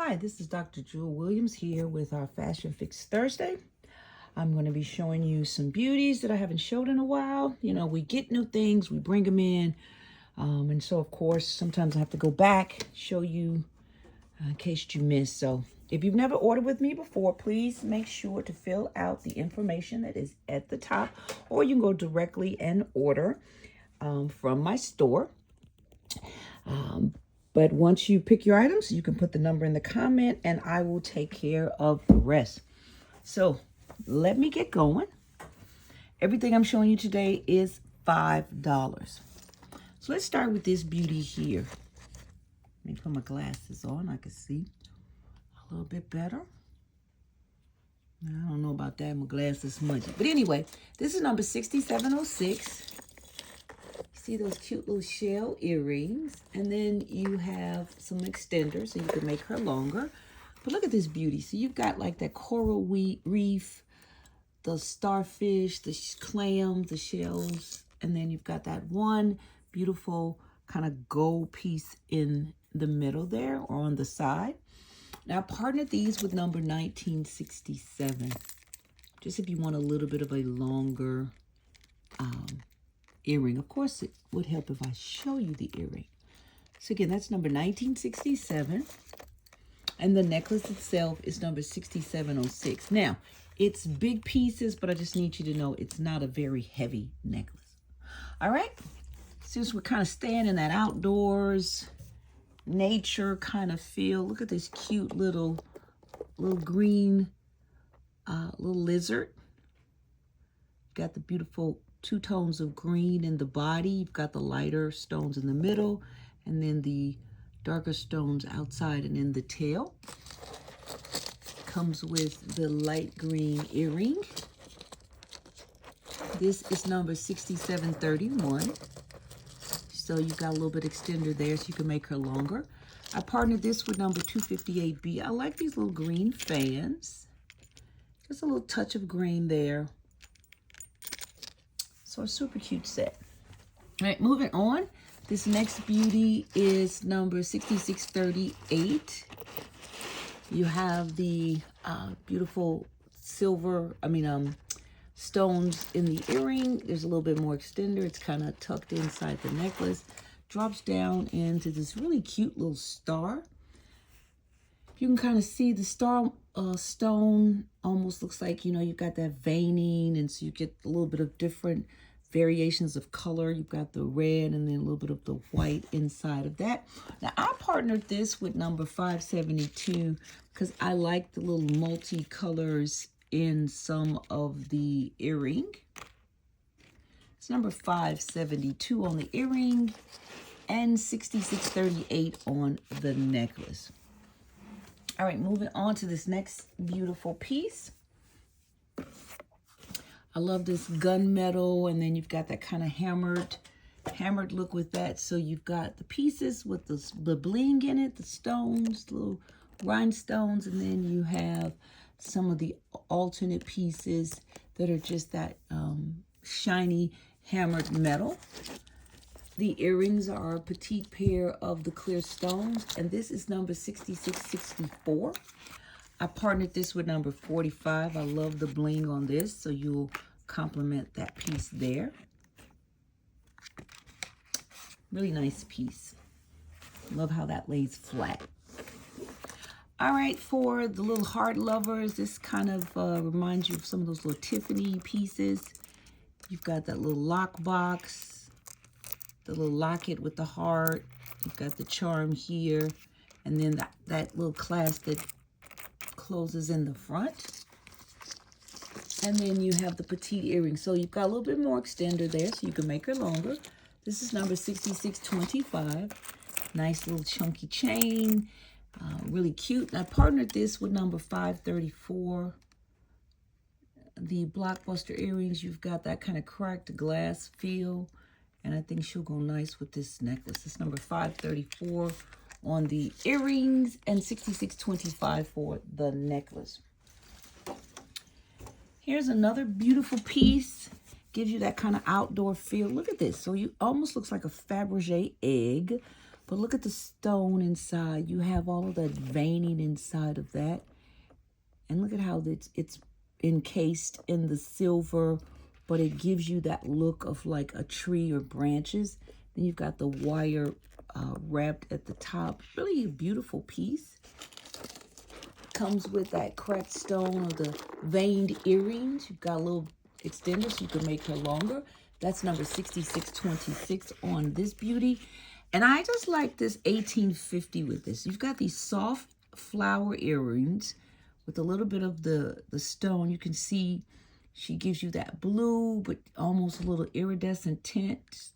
Hi, this is Dr. Jewel Williams here with our Fashion Fix Thursday. I'm going to be showing you some beauties that I haven't showed in a while. You know, we get new things, we bring them in. And so, of course, sometimes I have to go back, show you in case you missed. So if you've never ordered with me before, please make sure to fill out the information that is at the top. Or you can go directly and order from my store. But once you pick your items, you can put the number in the comment and I will take care of the rest. So let me get going. Everything I'm showing you today is $5. So let's start with this beauty here. Let me put my glasses on. I can see a little bit better. I don't know about that. My glasses smudgy. But anyway, this is number 6706. See those cute little shell earrings, and then you have some extenders so you can make her longer. But look at this beauty. So you've got like that coral reef, the starfish, the clam, the shells, and then you've got that one beautiful kind of gold piece in the middle there or on the side. Now I partnered these with number 1967, just if you want a little bit of a longer earring. Of course, it would help if I show you the earring. So again, that's number 1967. And the necklace itself is number 6706. Now, it's big pieces, but I just need you to know it's not a very heavy necklace. All right? Since we're kind of staying in that outdoors, nature kind of feel, look at this cute little green little lizard. Got the beautiful two tones of green in the body. You've got the lighter stones in the middle and then the darker stones outside and in the tail. Comes with the light green earring. This is number 6731. So you've got a little bit extender there so you can make her longer. I partnered this with number 258B. I like these little green fans. Just a little touch of green there. So a super cute set. All right, moving on. This next beauty is number 6638. You have the beautiful silver, stones in the earring. There's a little bit more extender. It's kind of tucked inside the necklace. Drops down into this really cute little star. You can kind of see the star stone almost looks like, you know, you've got that veining, and so you get a little bit of different variations of color. You've got the red and then a little bit of the white inside of that. Now, I partnered this with number 572 because I like the little multi-colors in some of the earring. It's number 572 on the earring and 6638 on the necklace. All right, moving on to this next beautiful piece. I love this gunmetal, and then you've got that kind of hammered look with that. So you've got the pieces with the bling in it, the stones, little rhinestones, and then you have some of the alternate pieces that are just that shiny hammered metal. The earrings are a petite pair of the clear stones, and this is number 6664. I partnered this with number 45. I love the bling on this, so you'll complement that piece there. Really nice piece. Love how that lays flat. All right, for the little heart lovers, this kind of reminds you of some of those little Tiffany pieces. You've got that little lock box, the little locket with the heart. You've got the charm here, and then that little clasp that closes in the front. And then you have the petite earring. So you've got a little bit more extender there so you can make her longer. This is number 6625. Nice little chunky chain. Really cute. And I partnered this with number 534. The blockbuster earrings, you've got that kind of cracked glass feel. And I think she'll go nice with this necklace. It's number 534 on the earrings and 6625 for the necklace. Here's another beautiful piece. Gives you that kind of outdoor feel. Look at this. So you almost looks like a Fabergé egg But look at the stone inside. You have all of that veining inside of that. And look at how it's encased in the silver, but it gives you that look of like a tree or branches. Then you've got the wire wrapped at the top. Really a beautiful piece. Comes with that cracked stone or the veined earrings. You've got a little extender so you can make her longer. That's number 6626 on this beauty. And I just like this 1850 with this. You've got these soft flower earrings with a little bit of the stone. You can see she gives you that blue, but almost a little iridescent tint.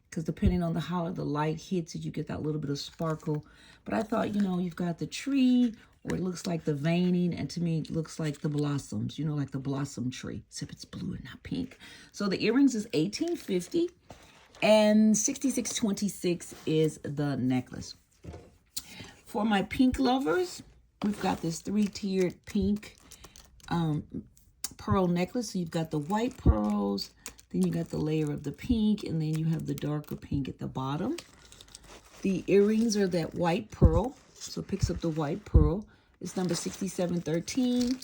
Because depending on how the light hits it, you get that little bit of sparkle. But I thought, you know, you've got the tree, or it looks like the veining, and to me, it looks like the blossoms, you know, like the blossom tree, except it's blue and not pink. So the earrings is $18.50, and $66.26 is the necklace. For my pink lovers, we've got this 3-tiered pink pearl necklace. So you've got the white pearls, then you got the layer of the pink, and then you have the darker pink at the bottom. The earrings are that white pearl, so it picks up the white pearl. It's number 6713.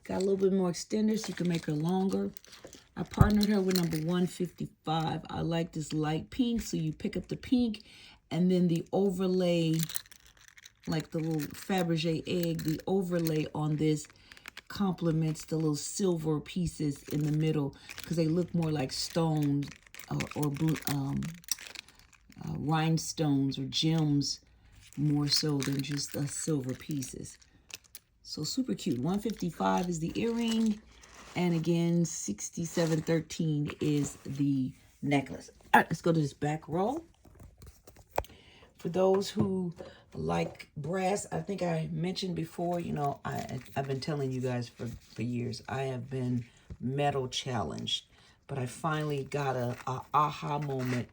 Got a little bit more extender so you can make her longer. I partnered her with number 155. I like this light pink, so you pick up the pink, and then the overlay, like the little Fabergé egg, the overlay on this complements the little silver pieces in the middle because they look more like stones or rhinestones or gems more so than just the silver pieces. So super cute. 155 is the earring, and again 6713 is the necklace. All right, let's go to this back row. For those who like brass, I think I mentioned before, you know, I've been telling you guys for years, I have been metal challenged, but I finally got a aha moment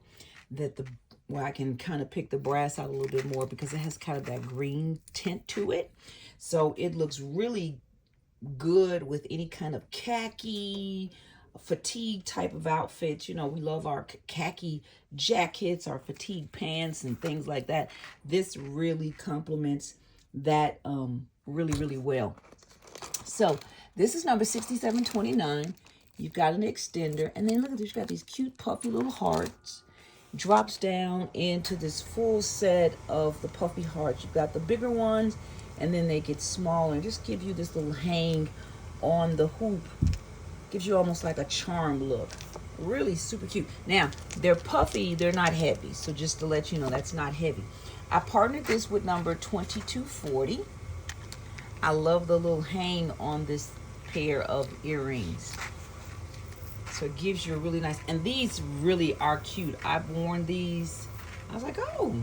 that where I can kind of pick the brass out a little bit more because it has kind of that green tint to it. So it looks really good with any kind of khaki, fatigue type of outfits. You know, we love our khaki jackets, our fatigue pants, and things like that. This really complements that really, really well. So this is number 6729. You've got an extender, and then look at this. You've got these cute puffy little hearts. Drops down into this full set of the puffy hearts. You've got the bigger ones, and then they get smaller and just give you this little hang on the hoop. Gives you almost like a charm look. Really super cute. Now, they're puffy, they're not heavy. So just to let you know, that's not heavy. I partnered this with number 2240. I love the little hang on this pair of earrings. So it gives you a really nice, and these really are cute. I've worn these. I was like, oh,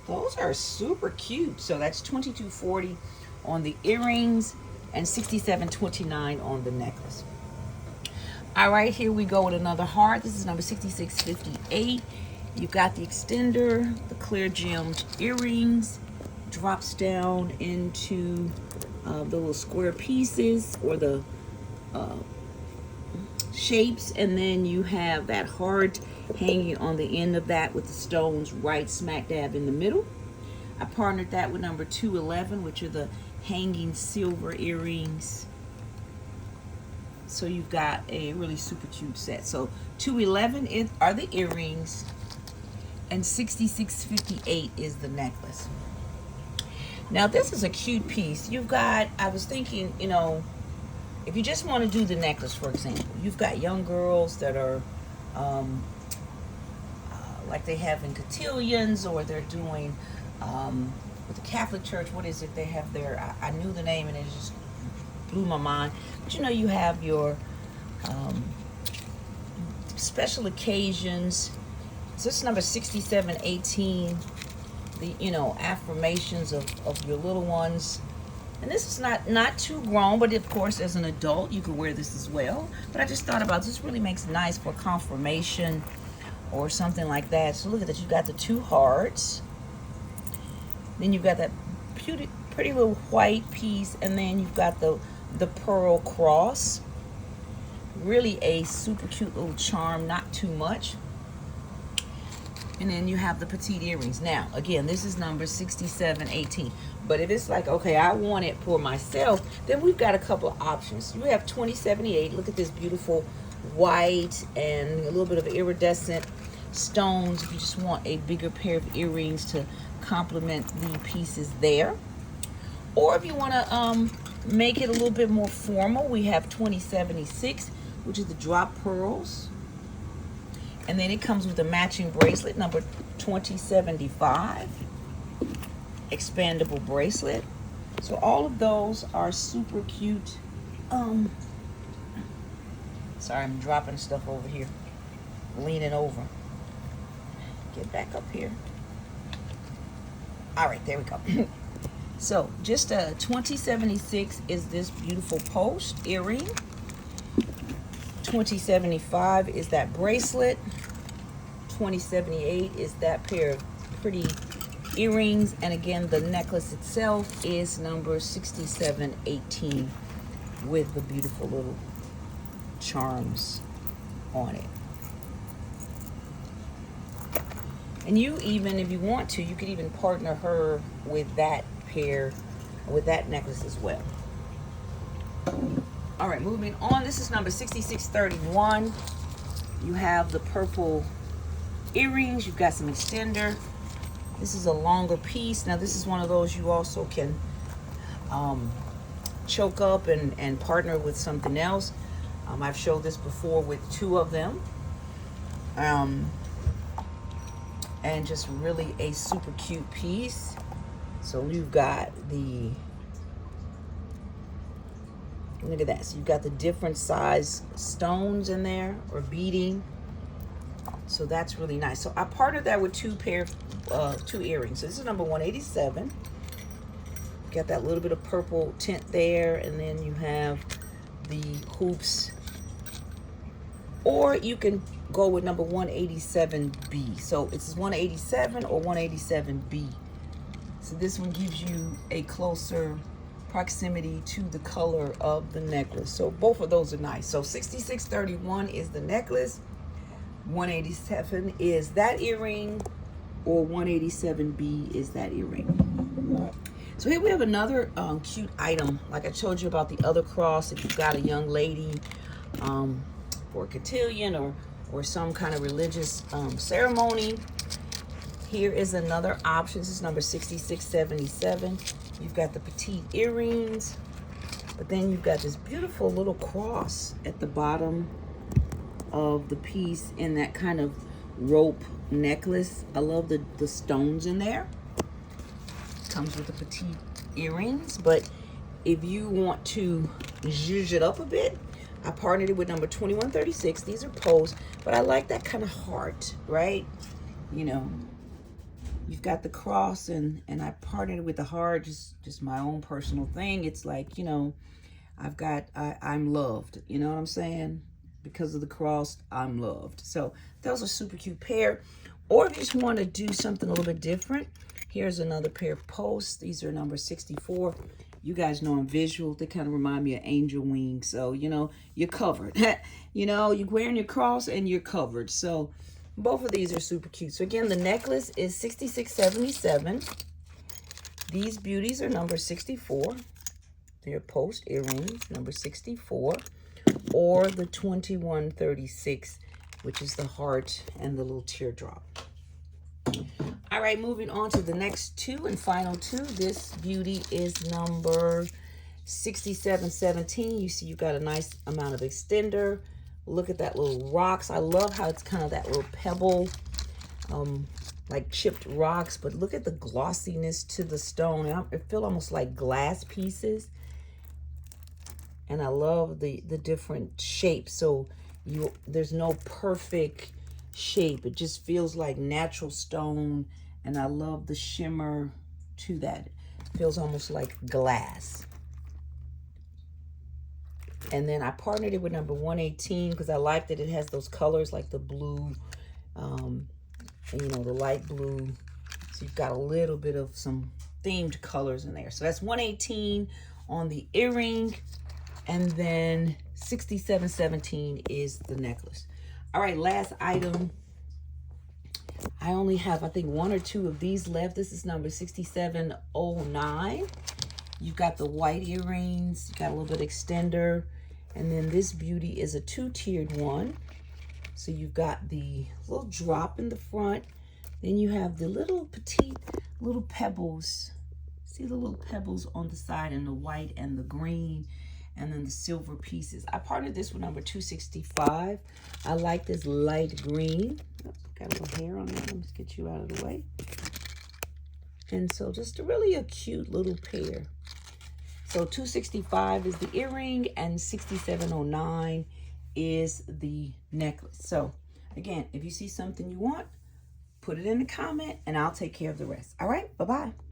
those are super cute. So that's $22.40 on the earrings and $67.29 on the necklace. All right, here we go with another heart. This is number 6658. You've got the extender, the clear gemmed earrings, drops down into the little square pieces or the shapes, and then you have that heart hanging on the end of that with the stones right smack dab in the middle. I partnered that with number 211, which are the hanging silver earrings. So you've got a really super cute set. So 211 are the earrings, and 6658 is the necklace. Now this is a cute piece. You've got, I was thinking, you know, if you just want to do the necklace, for example, you've got young girls that are like they have in cotillions, or they're doing with the Catholic Church, what is it? They have their, I knew the name and it just blew my mind. But you know, you have your special occasions. So this is number 6718, the, you know, affirmations of your little ones. And this is not too grown, but of course, as an adult, you could wear this as well. But I just thought about this really makes nice for confirmation or something like that. So look at that. You've got the two hearts. Then you've got that pretty little white piece. And then you've got the pearl cross. Really a super cute little charm, not too much. And then you have the petite earrings. Now, again, this is number 6718. But if it's like, okay, I want it for myself, then we've got a couple of options. You have 2078. Look at this beautiful white and a little bit of iridescent stones. If you just want a bigger pair of earrings to complement the pieces there. Or if you want to make it a little bit more formal, we have 2076, which is the drop pearls. And then it comes with a matching bracelet, number 2075. Expandable bracelet. So all of those are super cute. Sorry, I'm dropping stuff over here. Leaning over. Get back up here. All right, there we go. So just 2076 is this beautiful post earring. 2075 is that bracelet. 2078 is that pair of pretty earrings. And again, the necklace itself is number 6718 with the beautiful little charms on it. And you even, if you want to, you could even partner her with that pair, with that necklace as well. All right, moving on. This is number 6631. You have the purple earrings. You've got some extender. This is a longer piece. Now, this is one of those you also can choke up and partner with something else. I've showed this before with two of them. And just really a super cute piece. So you've got the, look at that. So you've got the different size stones in there, or beading. So that's really nice. So I partnered that with two earrings. So this is number 187. Got that little bit of purple tint there, and then you have the hoops. Or you can go with number 187B. So it's 187 or 187B. So this one gives you a closer proximity to the color of the necklace. So both of those are nice. So 6631 is the necklace. 187 is that earring, or 187B is that earring. So here we have another cute item. Like I told you about the other cross, if you've got a young lady for a cotillion or some kind of religious ceremony, here is another option. This is number 6677. You've got the petite earrings, but then you've got this beautiful little cross at the bottom of the piece in that kind of rope necklace. I love the stones in there. Comes with the petite earrings, but if you want to zhuzh it up a bit, I partnered it with number 2136. These are posed, but I like that kind of heart, right? You know, you've got the cross, and I partnered it with the heart, just my own personal thing. It's like, you know, I'm loved. You know what I'm saying? Because of the cross, I'm loved. So those are super cute pair. Or if you just want to do something a little bit different, here's another pair of posts. These are number 64. You guys know I'm visual. They kind of remind me of angel wings. So, you know, you're covered. You know, you're wearing your cross and you're covered. So both of these are super cute. So again, the necklace is 6677. These beauties are number 64. They're post earrings, number 64. Or the 2136, which is the heart and the little teardrop. All right, moving on to the next two and final two. This beauty is number 6717. You see you've got a nice amount of extender. Look at that little rocks. I love how it's kind of that little pebble, like chipped rocks, but look at the glossiness to the stone. It feels almost like glass pieces. And I love the different shapes. So there's no perfect shape. It just feels like natural stone. And I love the shimmer to that. It feels almost like glass. And then I partnered it with number 118 because I like that it has those colors like the blue, and, you know, the light blue. So you've got a little bit of some themed colors in there. So that's 118 on the earring. And then 6717 is the necklace. All right, last item. I only have, I think, 1 or 2 of these left. This is number 6709. You've got the white earrings, you got a little bit of extender, and then this beauty is a 2-tiered one. So you've got the little drop in the front, then you have the little petite little pebbles. See the little pebbles on the side, and the white and the green, and then the silver pieces. I partnered this with number 265. I like this light green. Oops, got a little hair on that. Let me just get you out of the way. And so just really a cute little pair. So 265 is the earring, and 6709 is the necklace. So again, if you see something you want, put it in the comment and I'll take care of the rest. All right, bye-bye.